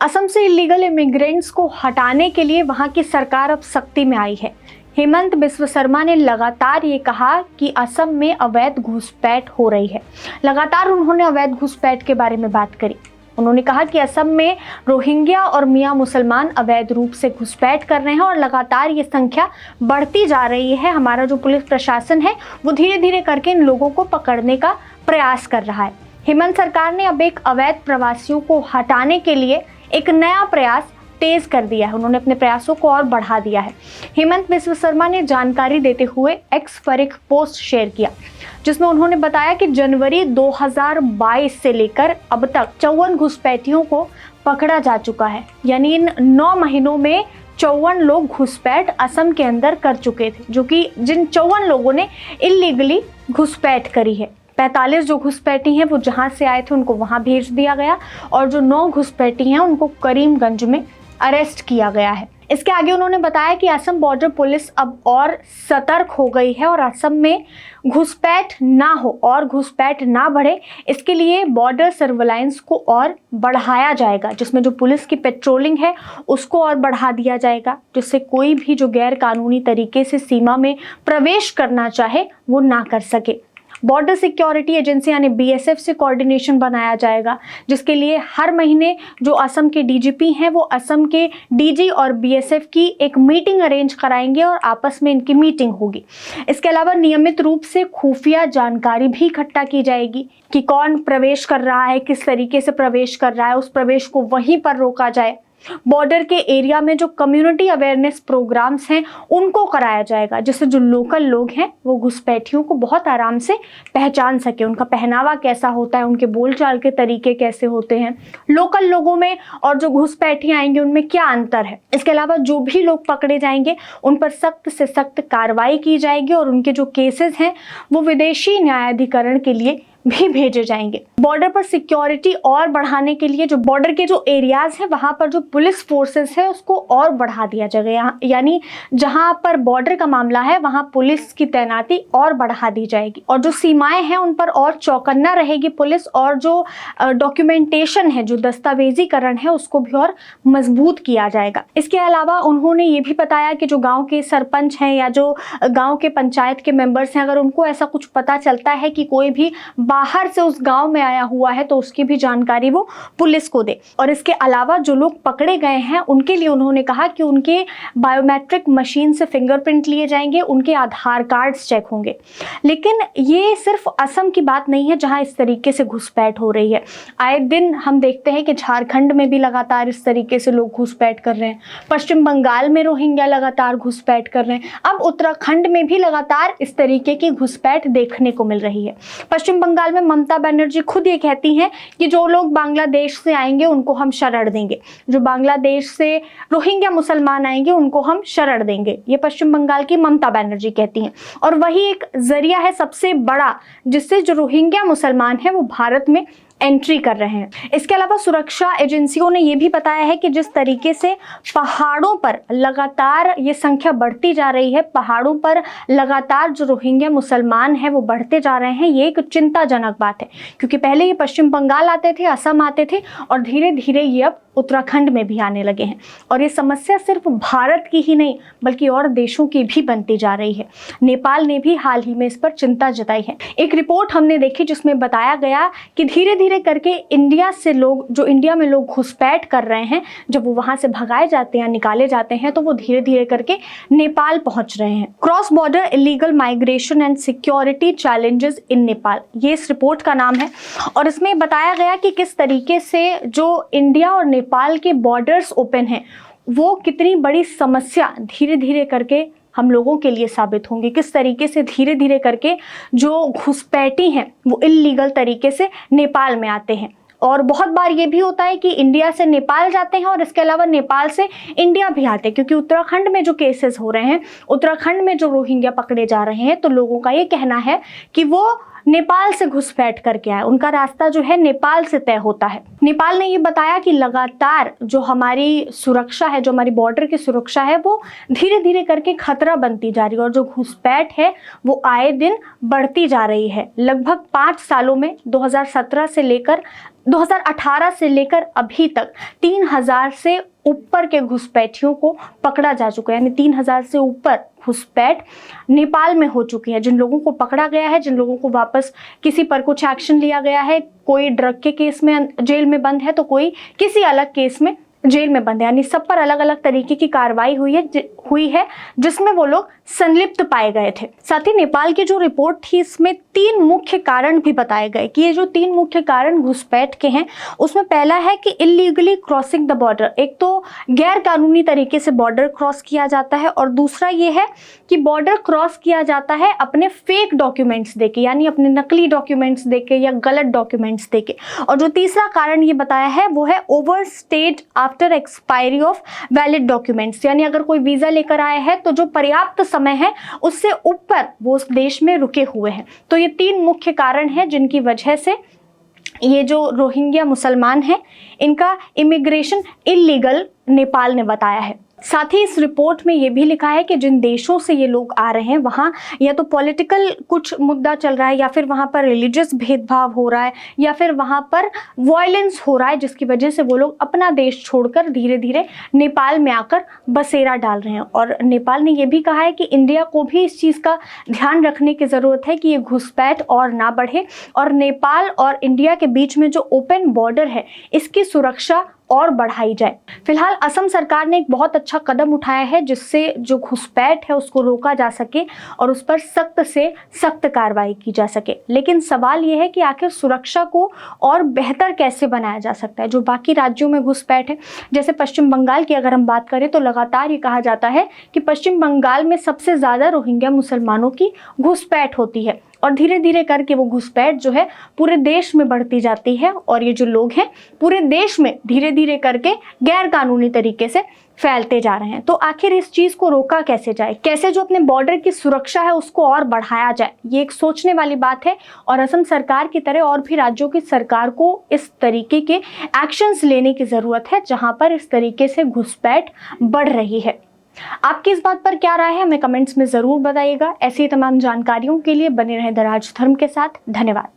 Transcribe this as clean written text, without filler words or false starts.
असम से illegal immigrants को हटाने के लिए वहां की सरकार अब सख्ती में आई है। हेमंत बिस्व शर्मा ने लगातार ये कहा कि असम में अवैध घुसपैठ हो रही है। लगातार उन्होंने अवैध घुसपैठ के बारे में बात करी। उन्होंने कहा कि असम में रोहिंग्या और मियां मुसलमान अवैध रूप से घुसपैठ कर रहे हैं और लगातार ये संख्या बढ़ती जा रही है। हमारा जो पुलिस प्रशासन है वो धीरे धीरे करके इन लोगों को पकड़ने का प्रयास कर रहा है। हेमंत सरकार ने अब एक अवैध प्रवासियों को हटाने के लिए एक नया प्रयास तेज कर दिया है। उन्होंने अपने प्रयासों को और बढ़ा दिया है। हेमंत बिस्व शर्मा ने जानकारी देते हुए एक्स पर एक पोस्ट शेयर किया, जिसमें उन्होंने बताया कि जनवरी 2022 से लेकर अब तक 54 घुसपैठियों को पकड़ा जा चुका है। यानी इन 9 महीनों में 54 लोग घुसपैठ असम के अंदर कर चुके थे, जो कि जिन 54 लोगों ने इलीगली घुसपैठ करी है। 45 जो घुसपैठी हैं वो जहां से आए थे उनको वहां भेज दिया गया और जो 9 घुसपैठी हैं उनको करीमगंज में अरेस्ट किया गया है। इसके आगे उन्होंने बताया कि असम बॉर्डर पुलिस अब और सतर्क हो गई है और असम में घुसपैठ ना हो और घुसपैठ ना बढ़े, इसके लिए बॉर्डर सर्विलांस को और बढ़ाया जाएगा, जिसमें जो पुलिस की पेट्रोलिंग है उसको और बढ़ा दिया जाएगा, जिससे कोई भी जो गैर कानूनी तरीके से सीमा में प्रवेश करना चाहे वो ना कर सके। बॉर्डर सिक्योरिटी एजेंसी यानी BSF से कोऑर्डिनेशन बनाया जाएगा, जिसके लिए हर महीने जो असम के DGP हैं वो असम के DG और BSF की एक मीटिंग अरेंज कराएंगे और आपस में इनकी मीटिंग होगी। इसके अलावा नियमित रूप से खुफिया जानकारी भी इकट्ठा की जाएगी कि कौन प्रवेश कर रहा है, किस तरीके से प्रवेश कर रहा है, उस प्रवेश को वहीं पर रोका जाए। बॉर्डर के एरिया में जो कम्युनिटी अवेयरनेस प्रोग्राम्स हैं उनको कराया जाएगा, जिससे जो लोकल लोग हैं वो घुसपैठियों को बहुत आराम से पहचान सके, उनका पहनावा कैसा होता है, उनके बोलचाल के तरीके कैसे होते हैं, लोकल लोगों में और जो घुसपैठी आएंगे उनमें क्या अंतर है। इसके अलावा जो भी लोग पकड़े जाएंगे उन पर सख्त से सख्त कार्रवाई की जाएगी और उनके जो केसेस हैं वो विदेशी न्यायाधिकरण के लिए भी भेजे जाएंगे। बॉर्डर पर सिक्योरिटी और बढ़ाने के लिए जो बॉर्डर के जो एरियाज हैं वहां पर जो पुलिस फोर्सेस है उसको और बढ़ा दिया जाएगा। यानी जहां पर बॉर्डर का मामला है वहां पुलिस की तैनाती और बढ़ा दी जाएगी और जो सीमाएं हैं उन पर और चौकन्ना रहेगी पुलिस, और जो डॉक्यूमेंटेशन है, जो दस्तावेजीकरण है, उसको भी और मजबूत किया जाएगा। इसके अलावा उन्होंने ये भी बताया कि जो गाँव के सरपंच हैं या जो गाँव के पंचायत के मेंबर्स हैं, अगर उनको ऐसा कुछ पता चलता है कि कोई भी बाहर से उस गांव में आया हुआ है तो उसकी भी जानकारी वो पुलिस को दे। और इसके अलावा जो लोग पकड़े गए हैं उनके लिए उन्होंने कहा कि उनके बायोमेट्रिक मशीन से फिंगरप्रिंट लिए जाएंगे, उनके आधार कार्ड्स चेक होंगे। लेकिन ये सिर्फ असम की बात नहीं है जहां इस तरीके से घुसपैठ हो रही है। आए दिन हम देखते हैं कि झारखंड में भी लगातार इस तरीके से लोग घुसपैठ कर रहे हैं। पश्चिम बंगाल में रोहिंग्या लगातार घुसपैठ कर रहे हैं। अब उत्तराखंड में भी लगातार इस तरीके की घुसपैठ देखने को मिल रही है। पश्चिम बंगाल में ममता बनर्जी खुद ये कहती हैं कि जो लोग बांग्लादेश से आएंगे उनको हम शरण देंगे, जो बांग्लादेश से रोहिंग्या मुसलमान आएंगे उनको हम शरण देंगे। ये पश्चिम बंगाल की ममता बनर्जी कहती हैं और वही एक जरिया है सबसे बड़ा जिससे जो रोहिंग्या मुसलमान हैं वो भारत में एंट्री कर रहे हैं। इसके अलावा सुरक्षा एजेंसियों ने यह भी बताया है कि जिस तरीके से पहाड़ों पर लगातार ये संख्या बढ़ती जा रही है, पहाड़ों पर लगातार जो रोहिंग्या मुसलमान हैं वो बढ़ते जा रहे हैं, ये एक चिंताजनक बात है, क्योंकि पहले ये पश्चिम बंगाल आते थे, असम आते थे और धीरे धीरे ये अब उत्तराखंड में भी आने लगे हैं। और ये समस्या सिर्फ भारत की ही नहीं बल्कि और देशों की भी बनती जा रही है। नेपाल ने भी हाल ही में इस पर चिंता जताई है। एक रिपोर्ट हमने देखी जिसमें बताया गया कि धीरे धीरे करके इंडिया से लोग, जो इंडिया में लोग घुसपैठ कर रहे हैं, जब वो वहां से भगाए जाते हैं, निकाले जाते हैं, तो वो धीरे धीरे करके नेपाल पहुंच रहे हैं। Cross border illegal migration and security challenges in Nepal, ये इस रिपोर्ट का नाम है। और इसमें बताया गया कि किस तरीके से जो इंडिया और नेपाल के बॉर्डर्स ओपन हैं वो कितनी बड़ी समस्या धीरे धीरे करके हम लोगों के लिए साबित होंगे, किस तरीके से धीरे धीरे करके जो घुसपैठी हैं वो इल्लीगल तरीके से नेपाल में आते हैं। और बहुत बार ये भी होता है कि इंडिया से नेपाल जाते हैं और इसके अलावा नेपाल से इंडिया भी आते हैं, क्योंकि उत्तराखंड में जो केसेस हो रहे हैं, उत्तराखंड में जो रोहिंग्या पकड़े जा रहे हैं, तो लोगों का ये कहना है कि वो नेपाल से घुसपैठ करके आए, उनका रास्ता जो है नेपाल से तय होता है। नेपाल ने ये बताया कि लगातार जो हमारी सुरक्षा है, जो हमारी बॉर्डर की सुरक्षा है, वो धीरे धीरे करके खतरा बनती जा रही है और जो घुसपैठ है वो आए दिन बढ़ती जा रही है। लगभग 5 सालों में 2017 से लेकर 2018 से लेकर अभी तक 3000 से ऊपर के घुसपैठियों को पकड़ा जा चुका है, यानी 3000 से ऊपर घुसपैठ नेपाल में हो चुकी है। जिन लोगों को पकड़ा गया है, जिन लोगों को वापस किसी पर कुछ एक्शन लिया गया है, कोई ड्रग के केस में जेल में बंद है तो कोई किसी अलग केस में जेल में बंद है, यानी सब पर अलग अलग तरीके की कार्रवाई हुई है जिसमें वो लोग संलिप्त पाए गए थे। साथ ही नेपाल की जो रिपोर्ट थी इसमें 3 मुख्य कारण भी बताए गए कि ये जो 3 मुख्य कारण घुसपैठ के हैं उसमें पहला है कि इलीगली क्रॉसिंग द बॉर्डर, एक तो गैर कानूनी तरीके से बॉर्डर क्रॉस किया जाता है, और दूसरा ये है कि बॉर्डर क्रॉस किया जाता है अपने फेक डॉक्यूमेंट्स देके, यानी अपने नकली डॉक्यूमेंट्स देके या गलत डॉक्यूमेंट्स देके। और जो तीसरा कारण ये बताया है वो है overstayed after expiry of valid documents, यानी अगर कोई वीजा लेकर आया है तो जो पर्याप्त समय है उससे ऊपर वो उस देश में रुके हुए हैं। तो ये 3 मुख्य कारण हैं जिनकी वजह से ये जो रोहिंग्या मुसलमान हैं इनका इमिग्रेशन इलीगल नेपाल ने बताया है। साथ ही इस रिपोर्ट में ये भी लिखा है कि जिन देशों से ये लोग आ रहे हैं वहाँ या तो पॉलिटिकल कुछ मुद्दा चल रहा है, या फिर वहाँ पर रिलीजियस भेदभाव हो रहा है, या फिर वहाँ पर वायलेंस हो रहा है, जिसकी वजह से वो लोग अपना देश छोड़कर धीरे धीरे नेपाल में आकर बसेरा डाल रहे हैं। और नेपाल ने ये भी कहा है कि इंडिया को भी इस चीज़ का ध्यान रखने की ज़रूरत है कि ये घुसपैठ और ना बढ़े, और नेपाल और इंडिया के बीच में जो ओपन बॉर्डर है इसकी सुरक्षा और बढ़ाई जाए। फिलहाल असम सरकार ने एक बहुत अच्छा कदम उठाया है जिससे जो घुसपैठ है उसको रोका जा सके और उस पर सख्त से सख्त कार्रवाई की जा सके। लेकिन सवाल ये है कि आखिर सुरक्षा को और बेहतर कैसे बनाया जा सकता है। जो बाकी राज्यों में घुसपैठ है, जैसे पश्चिम बंगाल की अगर हम बात करें तो लगातार ये कहा जाता है कि पश्चिम बंगाल में सबसे ज़्यादा रोहिंग्या मुसलमानों की घुसपैठ होती है, और धीरे धीरे करके वो घुसपैठ जो है पूरे देश में बढ़ती जाती है, और ये जो लोग हैं पूरे देश में धीरे धीरे करके गैर कानूनी तरीके से फैलते जा रहे हैं। तो आखिर इस चीज़ को रोका कैसे जाए, कैसे जो अपने बॉर्डर की सुरक्षा है उसको और बढ़ाया जाए, ये एक सोचने वाली बात है। और असम सरकार की तरह और भी राज्यों की सरकार को इस तरीके के एक्शंस लेने की ज़रूरत है जहाँ पर इस तरीके से घुसपैठ बढ़ रही है। आपकी इस बात पर क्या राय है, हमें कमेंट्स में ज़रूर बताइएगा। ऐसी तमाम जानकारियों के लिए बने रहें द राजधर्म के साथ। धन्यवाद।